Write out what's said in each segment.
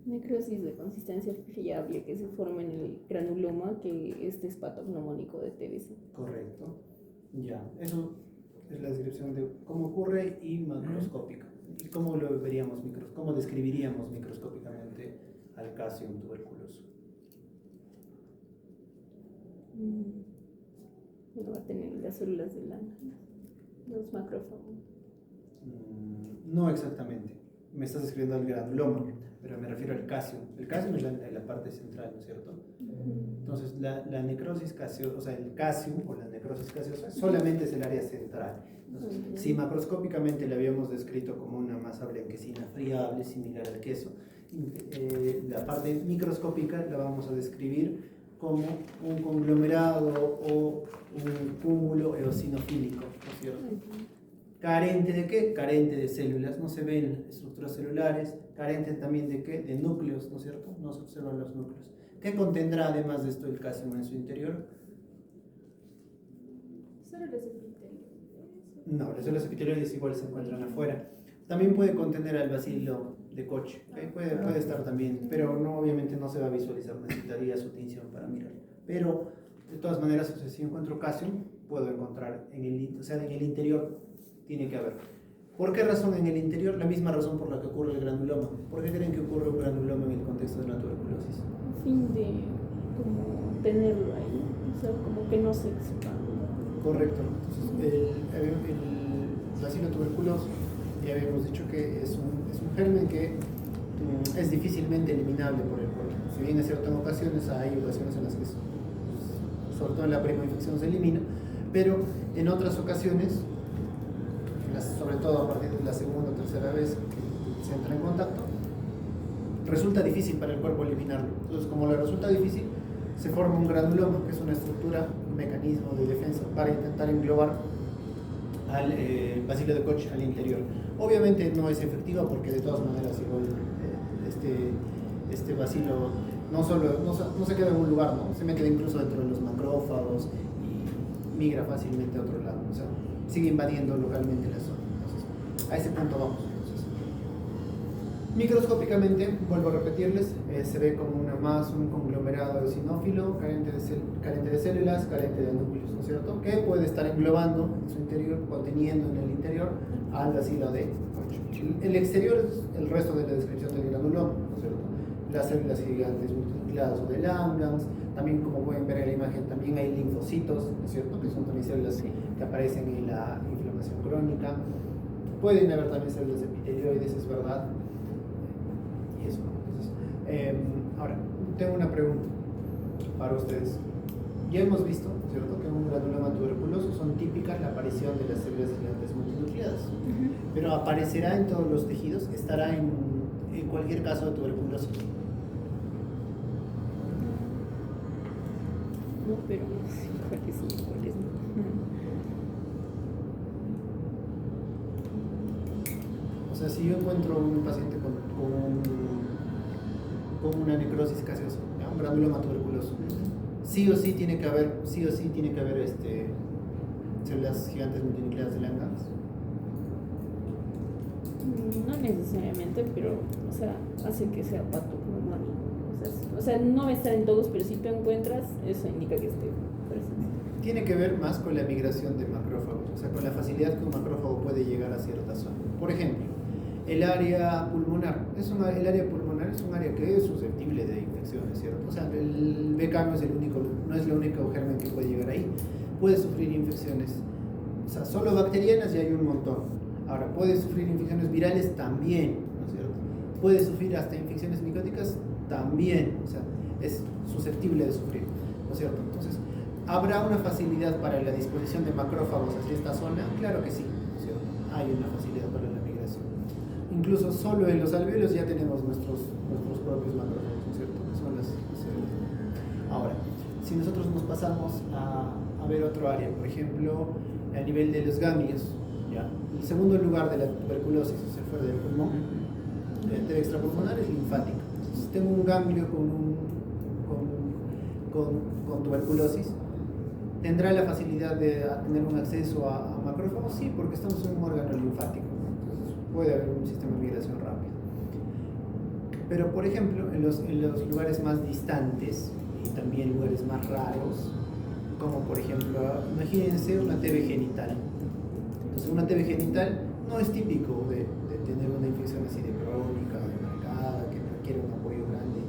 Necrosis de consistencia friable que se forma en el granuloma, que este es patognomónico de TBC. Correcto. Ya, eso es la descripción de cómo ocurre y macroscópica. ¿Y cómo lo veríamos, cómo describiríamos microscópicamente al Casium tuberculoso? Bueno, va a tener las células de los macrófagos. No exactamente. Me estás escribiendo el granuloma, pero me refiero al Casium. El Casium es la parte central, ¿no es cierto? Entonces, la necrosis caseosa, o sea, el Casium o la necrosis caseosa solamente es el área central. Entonces, si macroscópicamente la habíamos descrito como una masa blanquecina friable, similar al queso, la parte microscópica la vamos a describir como un conglomerado o un cúmulo eosinofílico, ¿no es cierto? ¿Carente de qué? Carente de células, no se ven estructuras celulares, carente también de qué? De núcleos, ¿no es cierto? No se observan los núcleos. ¿Qué contendrá además de esto el Casium en su interior? Células epiteliales. No, las células epiteliales igual se encuentran afuera. También puede contener al bacilo de Koch, ¿okay? Puede estar también, pero no, obviamente no se va a visualizar, necesitaría su tinción para mirar. Pero de todas maneras, o sea, si encuentro Casium, puedo encontrar en el interior tiene que haber. ¿Por qué razón en el interior? La misma razón por la que ocurre el granuloma. ¿Por qué creen que ocurre un granuloma en el contexto de la tuberculosis? A fin de como tenerlo ahí, o sea, como que no se expanda. Correcto. Entonces, el bacilo tuberculoso, ya habíamos dicho que es un germen que es difícilmente eliminable por el cuerpo. Si bien es cierto, en ocasiones hay ocasiones en las que, sobre todo en la primera infección, se elimina, pero en otras ocasiones, sobre todo a partir de la segunda o tercera vez que se entra en contacto, resulta difícil para el cuerpo eliminarlo. Entonces, como le resulta difícil, se forma un granuloma, que es una estructura, un mecanismo de defensa para intentar englobar al bacilo de Koch al interior. Obviamente no es efectiva porque de todas maneras igual este bacilo no se queda en un lugar, ¿no? Se mete incluso dentro de los macrófagos y migra fácilmente a otro lado, o sea, sigue invadiendo localmente la zona. Entonces, a ese punto vamos. Entonces, microscópicamente, vuelvo a repetirles, se ve como un conglomerado eosinófilo, carente de células, carente de núcleos, ¿no es cierto? Que puede estar englobando en su interior, conteniendo en el interior al bacilo de Koch. El exterior es el resto de la descripción del granuloma, ¿no es cierto? Las células gigantes multinucleadas o de Langhans, también como pueden ver en la imagen, también hay linfocitos, ¿no es cierto? Que son también células que aparecen en la inflamación crónica. Pueden haber también células epitelioides, es verdad. Y eso. Entonces, ahora, tengo una pregunta para ustedes. Ya hemos visto, ¿cierto?, que en un granuloma tuberculoso son típicas la aparición de las células gigantes multinucleadas. Pero ¿aparecerá en todos los tejidos? ¿Estará en cualquier caso de tuberculosis? No, pero cuáles sí, cuáles no. O sea, si yo encuentro un paciente con una necrosis caseosa, un granuloma tuberculoso, sí o sí tiene que haber células gigantes multinucleadas de Langhans. No necesariamente, pero, o sea, hace que sea patognomónico. O sea, no va a estar en todos, pero si tú encuentras, eso indica que esté presente. Tiene que ver más con la migración de macrófagos, o sea, con la facilidad que un macrófago puede llegar a cierta zona. Por ejemplo, el área pulmonar. El área pulmonar es un área que es susceptible de infecciones, ¿cierto? O sea, el BK no es el único germen que puede llegar ahí. Puede sufrir infecciones, o sea, solo bacterianas y hay un montón. Ahora, puede sufrir infecciones virales también, ¿no es cierto? Puede sufrir hasta infecciones micóticas también, o sea, es susceptible de sufrir, ¿no es cierto? Entonces, ¿habrá una facilidad para la disposición de macrófagos hacia esta zona? Claro que sí, ¿no es cierto? Hay una facilidad para la migración. Incluso solo en los alvéolos ya tenemos nuestros propios macrófagos, ¿no es cierto? Que son las células. Ahora, si nosotros nos pasamos a ver otro área, por ejemplo, a nivel de los ganglios, ¿ya? El segundo lugar de la tuberculosis, o sea, fuera del pulmón, del extrapulmonar, es linfática. Entonces, tengo un ganglio con tuberculosis, ¿tendrá la facilidad de tener un acceso a macrófagos? Sí, porque estamos en un órgano linfático. Entonces, puede haber un sistema de migración rápido. Pero, por ejemplo, en los lugares más distantes y también lugares más raros, como por ejemplo, imagínense una TB genital. Entonces, una TB genital no es típico de tener una infección así de crónica, de marcada, que requiere un apoyo grande.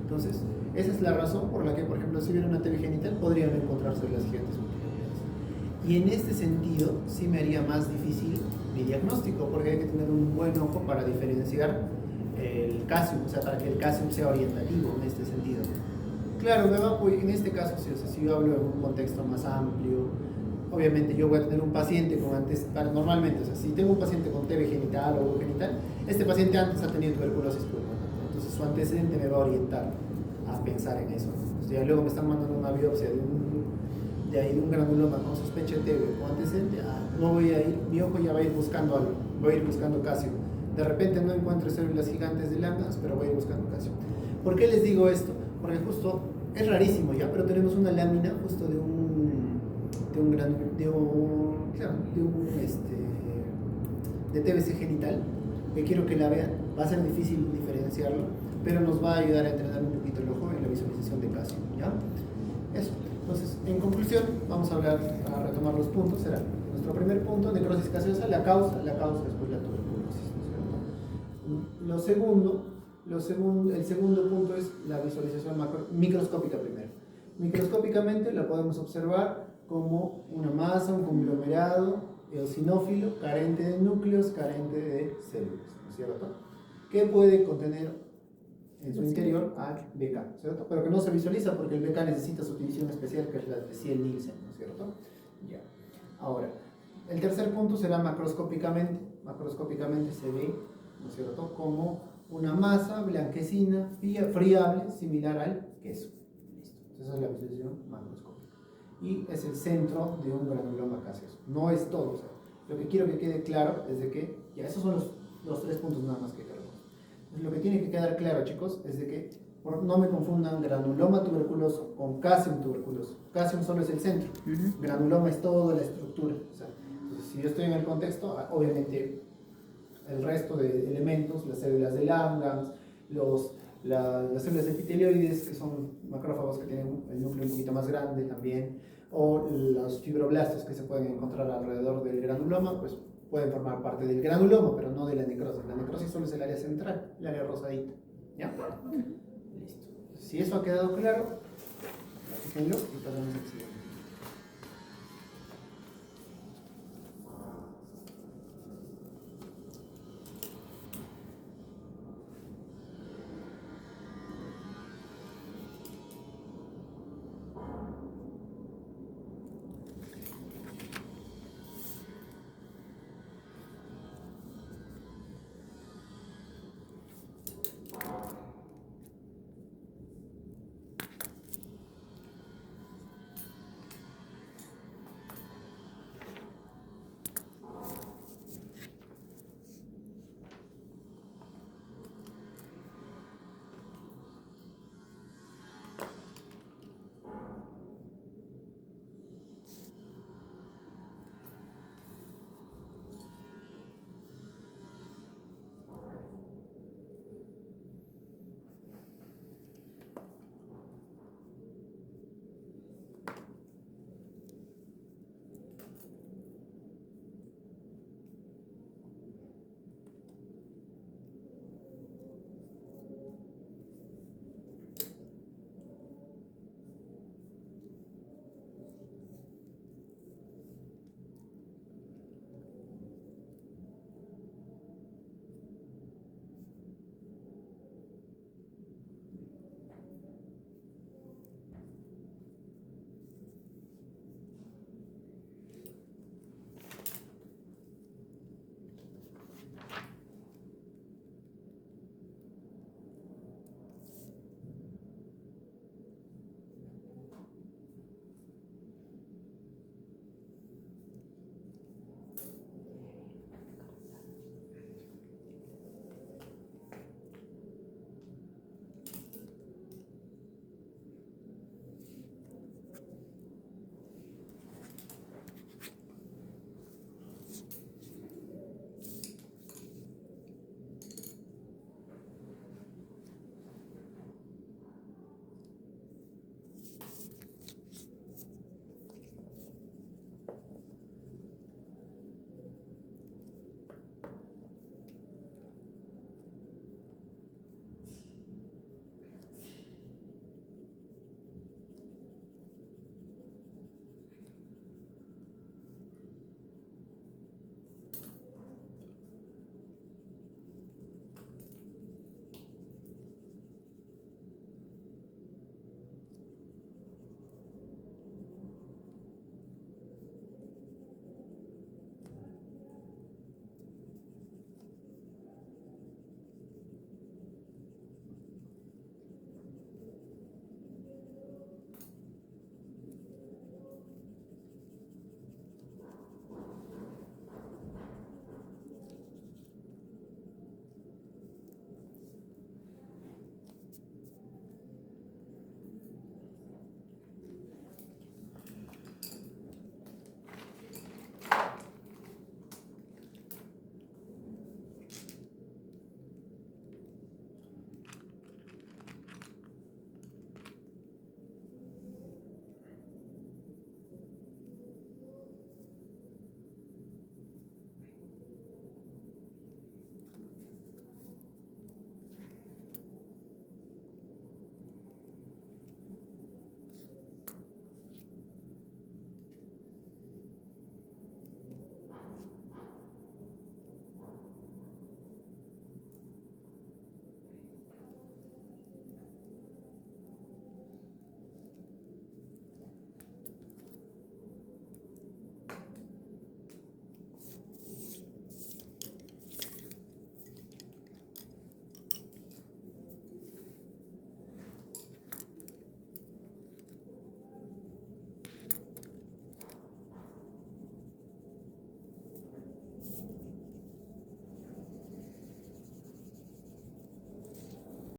Entonces, esa es la razón por la que, por ejemplo, si hubiera una TB genital, podrían no encontrarse las gigantes multilabiales. Y en este sentido, sí me haría más difícil mi diagnóstico, porque hay que tener un buen ojo para diferenciar el calcium, o sea, para que el calcium sea orientativo en este sentido. Claro, en este caso, sí, o sea, si yo hablo en un contexto más amplio, obviamente yo voy a tener un paciente con normalmente, o sea, si tengo un paciente con TB genital o genital, este paciente antes ha tenido tuberculosis pulmonar, entonces su antecedente me va a orientar a pensar en eso. Entonces, ya luego me están mandando una biopsia de un granuloma con sospecha de TB o antecedente, no voy a ir, mi ojo ya va a ir buscando algo, voy a ir buscando calcio. De repente no encuentro células gigantes de Langhans, pero voy a ir buscando calcio. ¿Por qué les digo esto? Porque justo es rarísimo ya, pero tenemos una lámina justo de TBC genital, que quiero que la vean. Va a ser difícil diferenciarlo, pero nos va a ayudar a entrenar un poquito el ojo en la visualización de calcio, ¿ya? Eso. Entonces, en conclusión, vamos a retomar los puntos. Será nuestro primer punto, necrosis gaseosa, la causa después la tuberculosis, ¿no es cierto? El segundo punto es la visualización microscópica primero. Microscópicamente la podemos observar como una masa, un conglomerado eosinófilo, carente de núcleos, carente de células, ¿no es cierto? Que puede contener en su interior al BK, ¿cierto? Pero que no se visualiza porque el BK necesita su división especial, que es la de Ciel-Nielsen, ¿no es cierto? Ya. Ahora, el tercer punto será macroscópicamente. Macroscópicamente se ve, ¿no es cierto?, como una masa blanquecina, friable, similar al queso. Listo. Esa es la visualización macroscópica. Y es el centro de un granuloma gaseoso. No es todo. O sea, lo que quiero que quede claro es de que, ya esos son los 3 puntos nada más que queremos. Lo que tiene que quedar claro, chicos, es de que no me confundan granuloma tuberculoso con calcium tuberculoso. Calcium solo es el centro. Granuloma es toda la estructura. O sea, entonces, si yo estoy en el contexto, obviamente el resto de elementos, las células de Langhans, las células epitelioides, que son macrófagos que tienen el núcleo un poquito más grande también, o los fibroblastos que se pueden encontrar alrededor del granuloma, pues pueden formar parte del granuloma, pero no de la necrosis. La necrosis solo es el área central, el área rosadita. ¿Ya? Listo. Si eso ha quedado claro, fíjenlo y pasamos al siguiente.